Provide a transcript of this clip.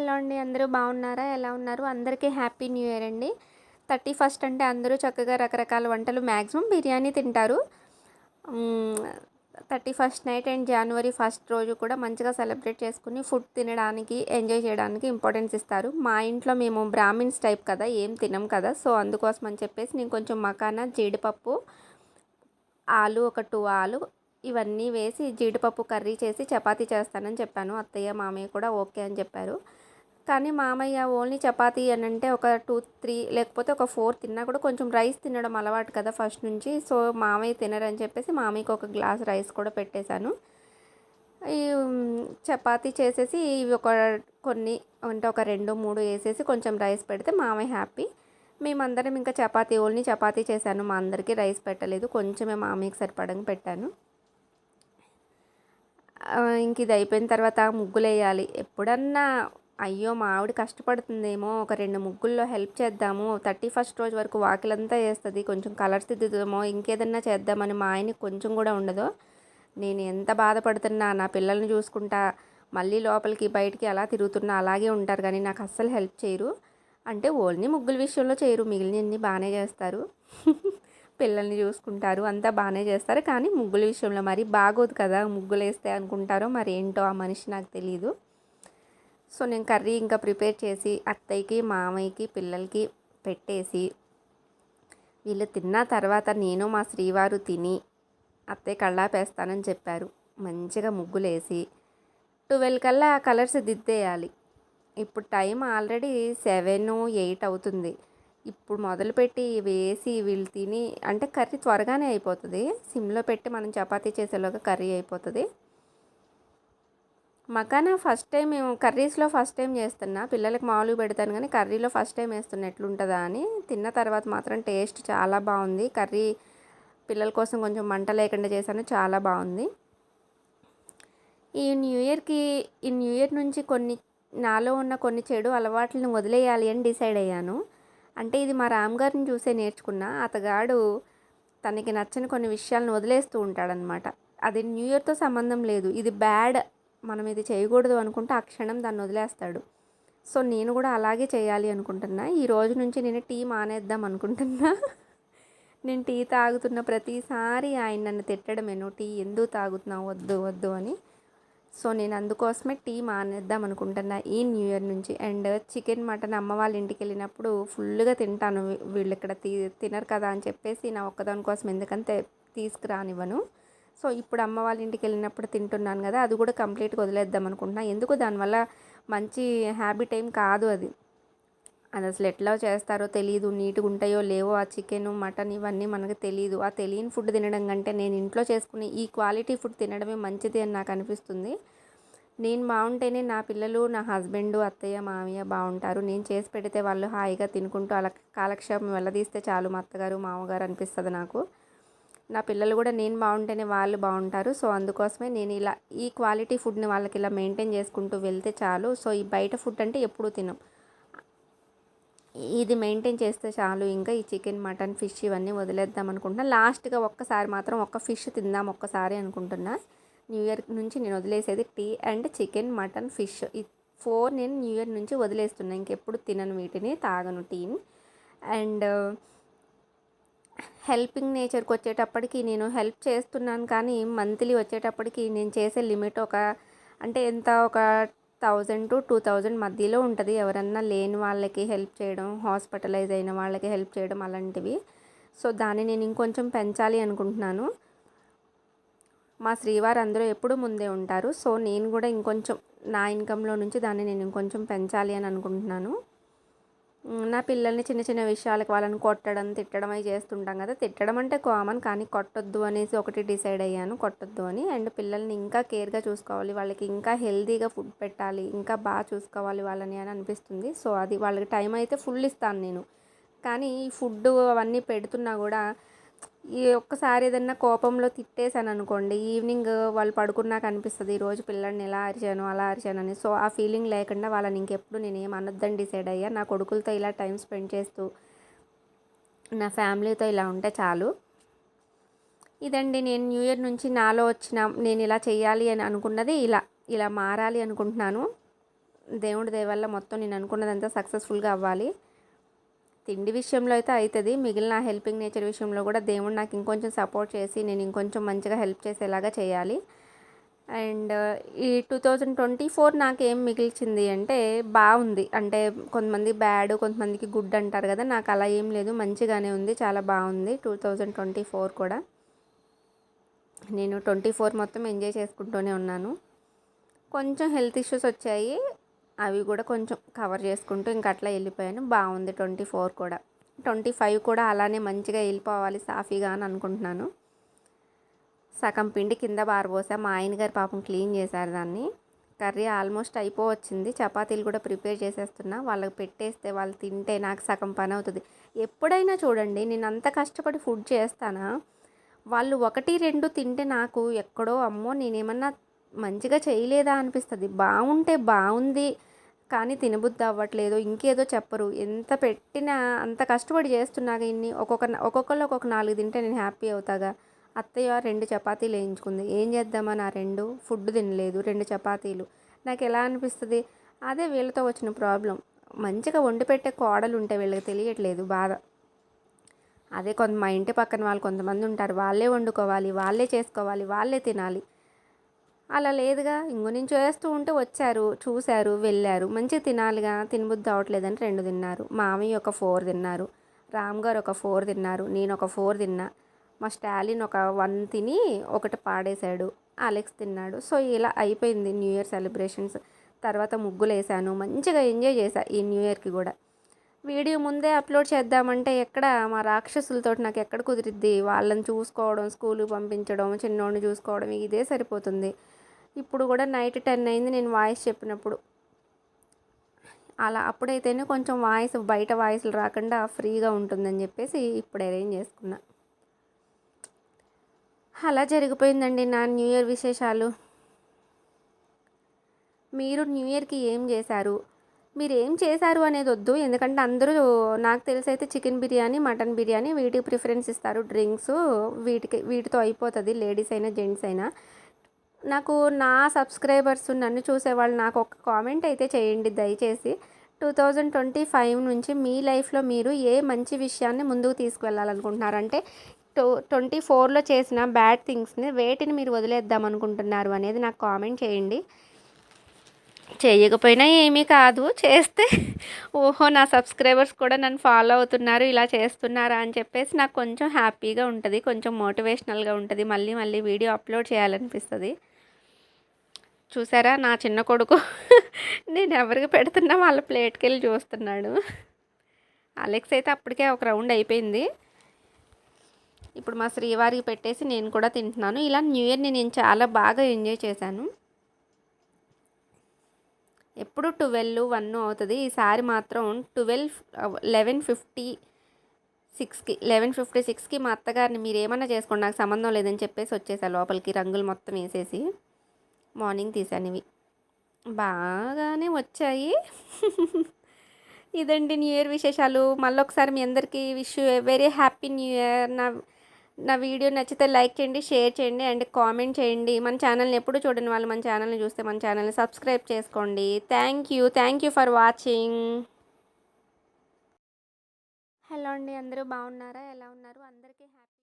Hello అండి. అందరూ బాగున్నారా? ఎలా ఉన్నారు? అందరికీ హ్యాపీ న్యూ ఇయర్ అండి. 31st అంటే అందరూ చక్కగా రకరకాల వంటలు మ్యాక్సిమం బిర్యానీ తింటారు. హ్మ్. 31st నైట్ అండ్ జనవరి 1 రోజు కూడా మంచిగా సెలబ్రేట్ చేసుకుని ఫుడ్ తినడానికి, ఎంజాయ్ చేయడానికి ఇంపార్టెన్స్ ఇస్తారు. మా ఇంట్లో మేము బ్రాహ్మిన్స్ టైప్ కదా! ఏం తినం కదా! సో, అందుకోసం అని చెప్పేసి నేను కొంచెం మకానా, జీడిపప్పు, ఆలు ఒక 2 ఆలు ఇవన్నీ వేసి జీడిపప్పు కర్రీ చేసి చపాతీ చేస్తానని చెప్పాను. అత్తయ్య, మామయ్య కూడా ఓకే అని చెప్పారు. కానీ మామయ్య ఓన్లీ చపాతీ అనంటే ఒక 2, 3 లేకపోతే ఒక 4 తిన్నా కూడా కొంచెం రైస్ తినడం అలవాటు కదా ఫస్ట్ నుంచి. సో, మామయ్య తినరని చెప్పేసి మామయ్యకి ఒక గ్లాస్ రైస్ కూడా పెట్టేశాను. ఈ చపాతీ చేసేసి ఇవి కొన్ని అంటే ఒక 2, 3 వేసేసి కొంచెం రైస్ పెడితే మామయ్య హ్యాపీ. మేమందరం ఇంకా ఓన్లీ చపాతీ చేశాను. మా అందరికీ రైస్ పెట్టలేదు. కొంచెమే మామయ్యకి సరిపడంగా పెట్టాను. ఇంక ఇది అయిపోయిన తర్వాత ముగ్గులేయాలి. ఎప్పుడన్నా అయ్యో! మా ఆవిడ కష్టపడుతుందేమో, ఒక 2 ముగ్గుల్లో హెల్ప్ చేద్దాము. 31st రోజు వరకు వాకిలంతా ఏస్తది. కొంచెం కలర్స్ దిద్దుదామో, ఇంకేదన్నా చేద్దామని మా ఆయనకి కొంచెం కూడా ఉండదు. నేను ఎంత బాధపడుతున్నా, నా పిల్లల్ని చూసుకుంటా, మళ్ళీ లోపలికి బయటికి అలా తిరుగుతున్నా అలాగే ఉంటారు కానీ నాకు అస్సలు హెల్ప్ చేయరు. అంటే ఓన్లీ ముగ్గుల విషయంలో చేయరు, మిగిలినన్ని బాగానే చేస్తారు. పిల్లల్ని చూసుకుంటారు, అంతా బాగానే చేస్తారు. కానీ ముగ్గుల విషయంలో మరి బాగోదు కదా, ముగ్గులు వేస్తే అనుకుంటారో మరి ఏంటో ఆ మనిషి నాకు తెలీదు. సో, నేను కర్రీ ఇంకా ప్రిపేర్ చేసి అత్తయ్యకి, మామయ్యకి, పిల్లలకి పెట్టేసి వీళ్ళు తిన్న తర్వాత నేను మా శ్రీవారు తిని అత్తయ్య కళ్ళాపేస్తానని చెప్పారు. మంచిగా ముగ్గులేసి 12 కల్లా కలర్స్ దిద్దేయాలి. ఇప్పుడు టైం ఆల్రెడీ 7, 8 అవుతుంది. ఇప్పుడు మొదలుపెట్టి వేసి వీళ్ళు తిని అంటే కర్రీ త్వరగానే అయిపోతుంది. సిమ్లో పెట్టి మనం చపాతీ చేసేలోగా కర్రీ అయిపోతుంది. మకానా ఫస్ట్ టైం కర్రీస్లో ఫస్ట్ టైం చేస్తున్నా. పిల్లలకి మామూలుగా పెడతాను కానీ కర్రీలో ఫస్ట్ టైం వేస్తున్నా ఎట్లుంటుందా అని. తిన్న తర్వాత మాత్రం టేస్ట్ చాలా బాగుంది. కర్రీ పిల్లల కోసం కొంచెం మంట లేకుండా చేశాను, చాలా బాగుంది. ఈ న్యూ ఇయర్ నుంచి నాలో ఉన్న కొన్ని చెడు అలవాట్లను వదిలేయాలి అని డిసైడ్ అయ్యాను. అంటే ఇది మా రామ్‌గారిని చూసే నేర్చుకున్నా. అతగాడు తనకి నచ్చని కొన్ని విషయాలను వదిలేస్తూ ఉంటాడనమాట. అది న్యూ ఇయర్‌తో సంబంధం లేదు. ఇది బ్యాడ్, మనం ఇది చేయకూడదు అనుకుంటే ఆ క్షణం దాన్ని వదిలేస్తాడు. సో, నేను కూడా అలాగే చేయాలి అనుకుంటున్నా. ఈ రోజు నుంచి నేను టీ మానేద్దాం అనుకుంటున్నా. నేను టీ తాగుతున్న ప్రతిసారి ఆయన నన్ను తిట్టడమే, "నువ్వు టీ ఎందుకు తాగుతున్నావు? వద్దు వద్దు" అని. సో, నేను అందుకోసమే టీ మానేద్దాం అనుకుంటున్నా ఈ న్యూ ఇయర్ నుంచి. అండ్ చికెన్, మటన్ అమ్మ వాళ్ళ ఇంటికి వెళ్ళినప్పుడు ఫుల్గా తింటాను. వీళ్ళు ఇక్కడ తినరు కదా అని చెప్పేసి నా ఒక్కదాని కోసం ఎందుకంటే తీసుకురానివ్వను. సో, ఇప్పుడు అమ్మ వాళ్ళ ఇంటికి వెళ్ళినప్పుడు తింటున్నాను కదా, అది కూడా కంప్లీట్గా వదిలేద్దాం అనుకుంటున్నా. ఎందుకు, దానివల్ల మంచి హ్యాబిట్ ఏం కాదు అది. అది అసలు ఎట్లా చేస్తారో తెలీదు, నీట్గా ఉంటాయో లేవో ఆ చికెను, మటన్ ఇవన్నీ మనకు తెలీదు. ఆ తెలియని ఫుడ్ తినడం కంటే నేను ఇంట్లో చేసుకునే ఈ క్వాలిటీ ఫుడ్ తినడమే మంచిది అని నాకు అనిపిస్తుంది. నేను బాగుంటేనే నా పిల్లలు, నా హస్బెండు, అత్తయ్య, మామయ్య బాగుంటారు. నేను చేసి పెడితే వాళ్ళు హాయిగా తినుకుంటూ అలా కాలక్షేపం వెళ్ళదీస్తే చాలు మా అత్తగారు, మామగారు అనిపిస్తుంది నాకు. నా పిల్లలు కూడా నేను బాగుంటేనే వాళ్ళు బాగుంటారు. సో, అందుకోసమే నేను ఇలా ఈ క్వాలిటీ ఫుడ్ని వాళ్ళకి ఇలా మెయింటైన్ చేసుకుంటూ వెళ్తే చాలు. సో, ఈ బయట ఫుడ్ అంటే ఎప్పుడూ తినం, ఇది మెయింటైన్ చేస్తే చాలు. ఇంకా ఈ చికెన్, మటన్, ఫిష్ ఇవన్నీ వదిలేద్దాం అనుకుంటున్నా. లాస్ట్గా ఒక్కసారి మాత్రం ఒక్క ఫిష్ తిందాం ఒక్కసారి అనుకుంటున్నా. న్యూ ఇయర్ నుంచి నేను వదిలేసేది tea and chicken, mutton, fish ఈ 4 నేను న్యూ ఇయర్ నుంచి వదిలేస్తున్నా. ఇంకెప్పుడు తినను వీటిని, తాగను టీని. అండ్ హెల్పింగ్ నేచర్కి వచ్చేటప్పటికి నేను హెల్ప్ చేస్తున్నాను కానీ మంత్లీ వచ్చేటప్పటికి నేను చేసే లిమిట్ అంటే ఎంత, ఒక 1000-2000 మధ్యలో ఉంటుంది. ఎవరన్నా లేని వాళ్ళకి హెల్ప్ చేయడం, హాస్పిటలైజ్ అయిన వాళ్ళకి హెల్ప్ చేయడం అలాంటివి. సో, దాన్ని నేను ఇంకొంచెం పెంచాలి అనుకుంటున్నాను. మా శ్రీవారు అందరూ ఎప్పుడూ ముందే ఉంటారు. సో, నేను కూడా ఇంకొంచెం నా ఇన్కంలో నుంచి దాన్ని నేను ఇంకొంచెం పెంచాలి అని అనుకుంటున్నాను. నా పిల్లల్ని చిన్న చిన్న విషయాలకు వాళ్ళని కొట్టడం, తిట్టడం అవి చేస్తుంటాం కదా. తిట్టడం అంటే కామన్, కానీ కొట్టొద్దు అనేసి ఒకటి డిసైడ్ అయ్యాను, కొట్టొద్దు అని. అండ్ పిల్లల్ని ఇంకా కేర్గా చూసుకోవాలి, వాళ్ళకి ఇంకా హెల్తీగా ఫుడ్ పెట్టాలి, ఇంకా బాగా చూసుకోవాలి వాళ్ళని అని అనిపిస్తుంది. సో, అది వాళ్ళకి టైం అయితే ఫుల్ ఇస్తాను నేను. కానీ ఈ ఫుడ్ అవన్నీ పెడుతున్నా కూడా ఈ ఒక్కసారి ఏదన్నా కోపంలో తిట్టేశాను అనుకోండి, ఈవినింగ్ వాళ్ళు పడుకున్నాక అనిపిస్తుంది ఈరోజు పిల్లల్ని ఎలా అరిచాను, అలా అరిచానని. సో, ఆ ఫీలింగ్ లేకుండా వాళ్ళని ఇంకెప్పుడు నేను ఏం అనొద్దని డిసైడ్ అయ్యా. నా కొడుకులతో ఇలా టైం స్పెండ్ చేస్తూ నా ఫ్యామిలీతో ఇలా ఉంటే చాలు. ఇదండి నేను న్యూ ఇయర్ నుంచి నాలో వచ్చిన, నేను ఇలా చేయాలి అని అనుకున్నది, ఇలా మారాలి అనుకుంటున్నాను. దేవుడి దయ వల్ల మొత్తం నేను అనుకున్నదంతా సక్సెస్ఫుల్గా అవ్వాలి. తిండి విషయంలో అయితే అవుతుంది, మిగిలిన హెల్పింగ్ నేచర్ విషయంలో కూడా దేవుడు నాకు ఇంకొంచెం సపోర్ట్ చేసి నేను ఇంకొంచెం మంచిగా హెల్ప్ చేసేలాగా చేయాలి. అండ్ ఈ 2024 నాకేం మిగిల్చింది అంటే బాగుంది. అంటే కొంతమంది బ్యాడ్, కొంతమందికి గుడ్ అంటారు కదా, నాకు అలా ఏం లేదు, మంచిగానే ఉంది, చాలా బాగుంది 2024 కూడా. నేను 24 మొత్తం ఎంజాయ్ చేసుకుంటూనే ఉన్నాను. కొంచెం హెల్త్ ఇష్యూస్ వచ్చాయి, అవి కూడా కొంచెం కవర్ చేసుకుంటూ ఇంక అట్లా వెళ్ళిపోయాను. బాగుంది 24 కూడా. 25 కూడా అలానే మంచిగా వెళ్ళిపోవాలి సాఫీగా అని అనుకుంటున్నాను. సగం పిండి కింద బారబోసా, మా ఆయన గారు పాపం క్లీన్ చేశారు దాన్ని. కర్రీ ఆల్మోస్ట్ అయిపోవచ్చింది, చపాతీలు కూడా ప్రిపేర్ చేసేస్తున్నా. వాళ్ళకి పెట్టేస్తే వాళ్ళు తింటే నాకు సగం పని అవుతుంది. ఎప్పుడైనా చూడండి, నేను అంత కష్టపడి ఫుడ్ చేస్తానా, వాళ్ళు 1, 2 తింటే నాకు ఎక్కడో అమ్మో నేనేమన్నా మంచిగా చేయలేదా అనిపిస్తుంది. బాగుంటే బాగుంది కానీ తినబుద్ధి అవ్వట్లేదు, ఇంకేదో చెప్పరు. ఎంత పెట్టినా అంత కష్టపడి చేస్తున్నాక ఇన్ని ఒక్కొక్కళ్ళు ఒక్కొక్క 4 తింటే నేను హ్యాపీ అవుతాగా. అత్తయ్య 2 చపాతీలు వేయించుకుంది, ఏం చేద్దామని ఆ 2 ఫుడ్ తినలేదు, 2 చపాతీలు. నాకు ఎలా అనిపిస్తుంది, అదే వీళ్ళతో వచ్చిన ప్రాబ్లం. మంచిగా వండి పెట్టే కోడలు ఉంటే వీళ్ళకి తెలియట్లేదు బాధ. అదే మా ఇంటి పక్కన వాళ్ళు కొంతమంది ఉంటారు, వాళ్ళే వండుకోవాలి, వాళ్ళే చేసుకోవాలి, వాళ్ళే తినాలి. అలా లేదుగా, ఇంకో నుంచి వేస్తూ ఉంటే వచ్చారు, చూశారు, వెళ్ళారు. మంచిగా తినాలిగా, తినబుద్ధి అవ్వట్లేదని 2 తిన్నారు. మామయ్య ఒక 4 తిన్నారు, రామ్ గారు ఒక 4 తిన్నారు, నేను ఒక 4 తిన్నా, మా స్టాలిన్ ఒక 1 తిని 1 పాడేశాడు, అలెక్స్ తిన్నాడు. సో ఇలా అయిపోయింది న్యూ ఇయర్ సెలబ్రేషన్స్. తర్వాత ముగ్గులు వేసాను, మంచిగా ఎంజాయ్ చేశా ఈ న్యూ ఇయర్కి కూడా. వీడియో ముందే అప్లోడ్ చేద్దామంటే ఎక్కడ, మా రాక్షసులతో నాకు ఎక్కడ కుదిరిద్ది. వాళ్ళని చూసుకోవడం, స్కూల్కి పంపించడం, చిన్నోడిని చూసుకోవడం, ఇదే సరిపోతుంది. ఇప్పుడు కూడా నైట్ 10 అయింది నేను వాయిస్ చెప్పినప్పుడు. అలా అప్పుడైతేనే కొంచెం వాయిస్, బయట వాయిస్లు రాకుండా ఫ్రీగా ఉంటుందని చెప్పేసి ఇప్పుడు అరేంజ్ చేసుకున్నా. అలా జరిగిపోయిందండి నా న్యూ ఇయర్ విశేషాలు. మీరు న్యూ ఇయర్కి ఏం చేశారు, మీరు ఏం చేశారు అనేది వద్దు, ఎందుకంటే అందరూ నాకు తెలిసి అయితే చికెన్ బిర్యానీ, మటన్ బిర్యానీ వీటికి ప్రిఫరెన్స్ ఇస్తారు. డ్రింక్స్ వీటితో అయిపోతుంది, లేడీస్ అయినా జెంట్స్ అయినా. నాకు నా సబ్స్క్రైబర్స్, నన్ను చూసేవాళ్ళు నాకు ఒక కామెంట్ అయితే చేయండి దయచేసి. 2025 నుంచి మీ లైఫ్లో మీరు ఏ మంచి విషయాన్ని ముందుకు తీసుకువెళ్ళాలనుకుంటున్నారంటే 24లో చేసిన బ్యాడ్ థింగ్స్ని వేటిని మీరు వదిలేద్దాం అనుకుంటున్నారు అనేది నాకు కామెంట్ చేయండి. చేయకపోయినా ఏమీ కాదు, చేస్తే ఓహో నా సబ్స్క్రైబర్స్ కూడా నన్ను ఫాలో అవుతున్నారు, ఇలా చేస్తున్నారా అని చెప్పేసి నాకు కొంచెం హ్యాపీగా ఉంటుంది, కొంచెం మోటివేషనల్గా ఉంటుంది, మళ్ళీ మళ్ళీ వీడియో అప్లోడ్ చేయాలనిపిస్తుంది. చూసారా నా చిన్న కొడుకు నేను ఎవరికి పెడుతున్నా వాళ్ళ ప్లేట్కి వెళ్ళి చూస్తున్నాడు. అలెక్స్ అయితే అప్పటికే ఒక రౌండ్ అయిపోయింది. ఇప్పుడు మా శ్రీవారికి పెట్టేసి నేను కూడా తింటున్నాను. ఇలా న్యూ ఇయర్ని నేను చాలా బాగా ఎంజాయ్ చేశాను. ఎప్పుడు 12, 1 అవుతుంది, ఈసారి మాత్రం 11:56కి మా అత్తగారిని మీరు ఏమన్నా చేసుకోండి నాకు సంబంధం లేదని చెప్పేసి వచ్చేసా లోపలికి, రంగులు మొత్తం వేసేసి. మార్నింగ్ తీసాను ఇవి, బాగానే వచ్చాయి. ఇదండి న్యూ ఇయర్ విశేషాలు. మళ్ళొకసారి మీ అందరికీ wish you very happy new year. నా వీడియో నచ్చితే లైక్ చేయండి, షేర్ చేయండి అండ్ కామెంట్ చేయండి. మన ఛానల్ని ఎప్పుడు చూడని వాళ్ళు మన ఛానల్ని చూస్తే మన ఛానల్ని సబ్స్క్రైబ్ చేసుకోండి. Thank you for watching. Hello అండి, అందరూ బాగున్నారా, ఎలా ఉన్నారు? అందరికీ హ్యాపీ